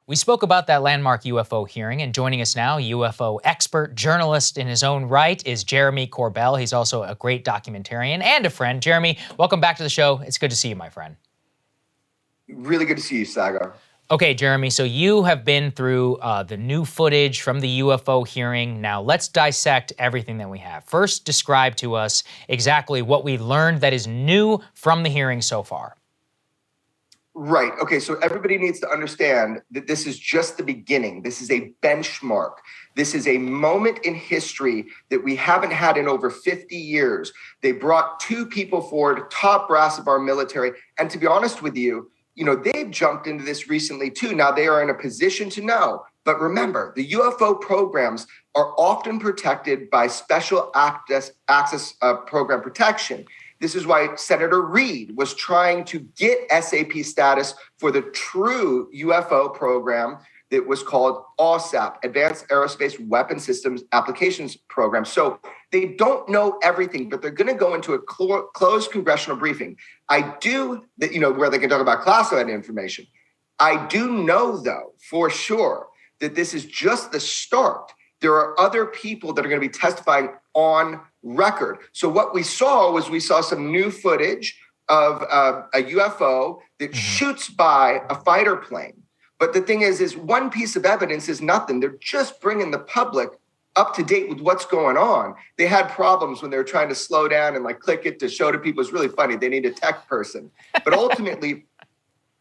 We spoke about that landmark UFO hearing, and joining us now, UFO expert, journalist in his own right, is Jeremy Corbell. He's also a great documentarian and a friend. Jeremy, welcome back to the show. It's good to see you, my friend. Really good to see you, Saagar. Okay, Jeremy, so you have been through the new footage from the UFO hearing. Now let's dissect everything that we have. First, describe to us exactly what we learned that is new from the hearing so far. Right. Okay. So everybody needs to understand that this is just the beginning. This is a benchmark. This is a moment in history that we haven't had in over 50 years. They brought two people forward, top brass of our military. And to be honest with you, they've jumped into this recently too. Now they are in a position to know. But remember, the UFO programs are often protected by special access program protection. This is why Senator Reid was trying to get SAP status for the true UFO program that was called AAWSAP, Advanced Aerospace Weapon Systems Applications Program. So they don't know everything, but they're going to go into a closed congressional briefing. Where they can talk about classified information. I do know, though, for sure, that this is just the start. There are other people that are going to be testifying on record. So what we saw some new footage of a UFO that shoots by a fighter plane. But the thing is one piece of evidence is nothing. They're just bringing the public up to date with what's going on. They had problems when they were trying to slow down and click it to show to people. It's really funny. They need a tech person. But ultimately,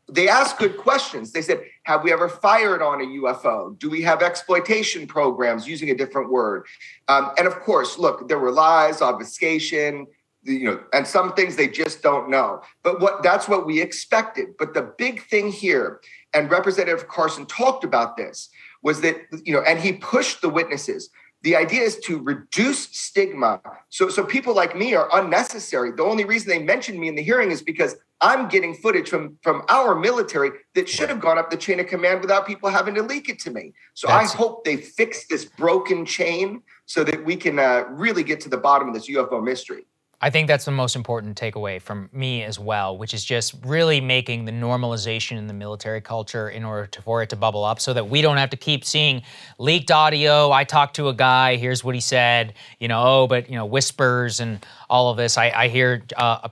they asked good questions. They said, have we ever fired on a UFO? Do we have exploitation programs, using a different word? And of course, look, there were lies, obfuscation, and some things they just don't know. But that's what we expected. But the big thing here, and Representative Carson talked about this, was that, and he pushed the witnesses. The idea is to reduce stigma. So people like me are unnecessary. The only reason they mentioned me in the hearing is because I'm getting footage from our military that should have gone up the chain of command without people having to leak it to me. So I hope they fix this broken chain so that we can really get to the bottom of this UFO mystery. I think that's the most important takeaway from me as well, which is just really making the normalization in the military culture in order for it to bubble up so that we don't have to keep seeing leaked audio. I talked to a guy, here's what he said, whispers and all of this. I hear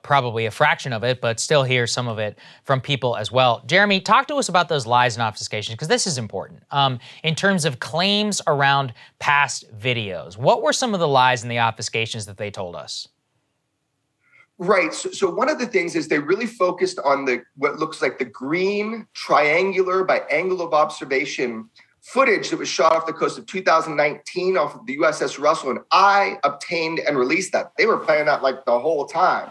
probably a fraction of it, but still hear some of it from people as well. Jeremy, talk to us about those lies and obfuscations, because this is important. In terms of claims around past videos, what were some of the lies and the obfuscations that they told us? Right. So one of the things is they really focused on what looks like the green triangular by angle of observation footage that was shot off the coast of 2019 off of the USS Russell. And I obtained and released that. They were playing that the whole time.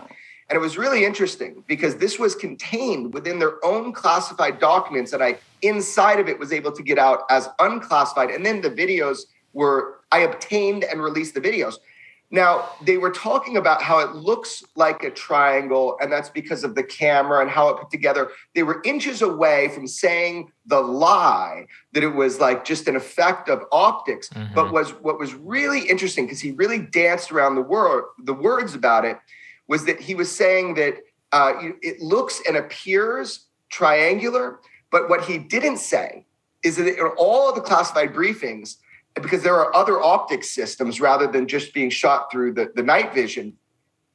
And it was really interesting because this was contained within their own classified documents. And inside of it was able to get out as unclassified. And then the videos I obtained and released the videos. Now, they were talking about how it looks like a triangle, and that's because of the camera and how it put together. They were inches away from saying the lie that it was just an effect of optics. But what was really interesting, because he really danced around the words about it, was that he was saying that it looks and appears triangular. But what he didn't say is that in all of the classified briefings, because there are other optic systems rather than just being shot through the night vision,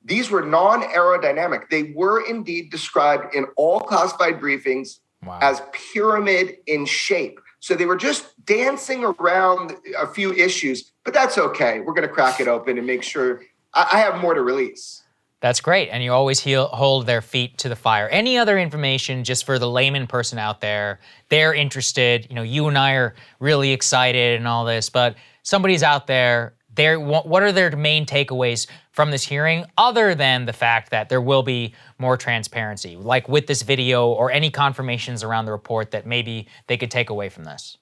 these were non-aerodynamic. They were indeed described in all classified briefings as pyramid in shape. So they were just dancing around a few issues, but that's okay. We're going to crack it open and make sure I have more to release. That's great. And you always hold their feet to the fire. Any other information just for the layman person out there? They're interested. You and I are really excited and all this, but somebody's out there. What are their main takeaways from this hearing other than the fact that there will be more transparency, like with this video or any confirmations around the report that maybe they could take away from this?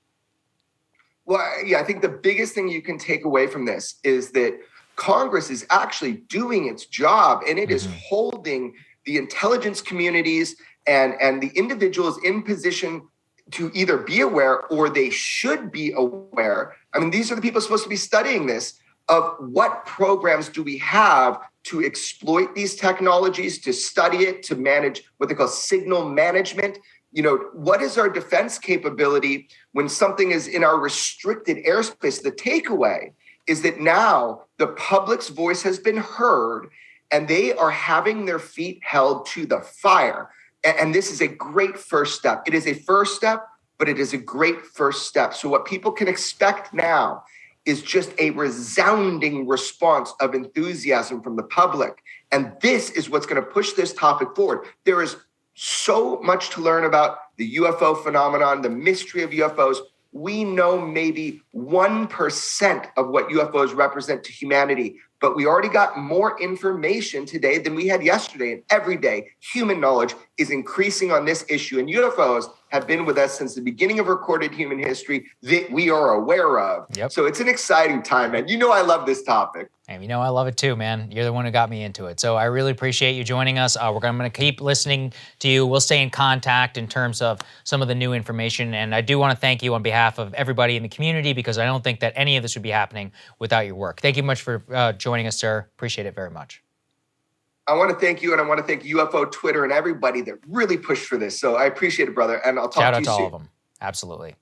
Well, yeah, I think the biggest thing you can take away from this is that Congress is actually doing its job, and it is holding the intelligence communities and the individuals in position to either be aware or they should be aware. I mean, these are the people supposed to be studying this, of what programs do we have to exploit these technologies, to study it, to manage what they call signal management, What is our defense capability when something is in our restricted airspace? The takeaway is that now the public's voice has been heard and they are having their feet held to the fire. And this is a great first step. It is a first step, but it is a great first step. So what people can expect now is just a resounding response of enthusiasm from the public. And this is what's going to push this topic forward. There is so much to learn about the UFO phenomenon, the mystery of UFOs. We know maybe 1% of what UFOs represent to humanity, but we already got more information today than we had yesterday. And every day, human knowledge is increasing on this issue. And UFOs have been with us since the beginning of recorded human history that we are aware of. Yep. So it's an exciting time, man. I love this topic. And I love it too, man. You're the one who got me into it. So I really appreciate you joining us. I'm going to keep listening to you. We'll stay in contact in terms of some of the new information. And I do want to thank you on behalf of everybody in the community, because I don't think that any of this would be happening without your work. Thank you much for joining us, sir. Appreciate it very much. I want to thank you, and I want to thank UFO Twitter and everybody that really pushed for this. So I appreciate it, brother, and I'll talk to you soon. Shout out to all of them. Absolutely.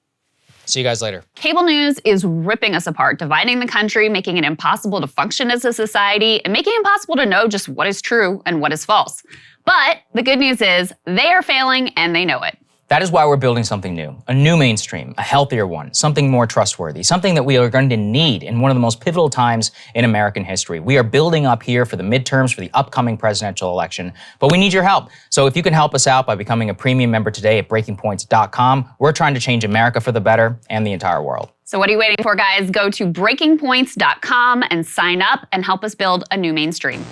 See you guys later. Cable news is ripping us apart, dividing the country, making it impossible to function as a society, and making it impossible to know just what is true and what is false. But the good news is they are failing and they know it. That is why we're building something new, a new mainstream, a healthier one, something more trustworthy, something that we are going to need in one of the most pivotal times in American history. We are building up here for the midterms, for the upcoming presidential election, but we need your help. So if you can help us out by becoming a premium member today at breakingpoints.com, we're trying to change America for the better and the entire world. So what are you waiting for, guys? Go to breakingpoints.com and sign up and help us build a new mainstream.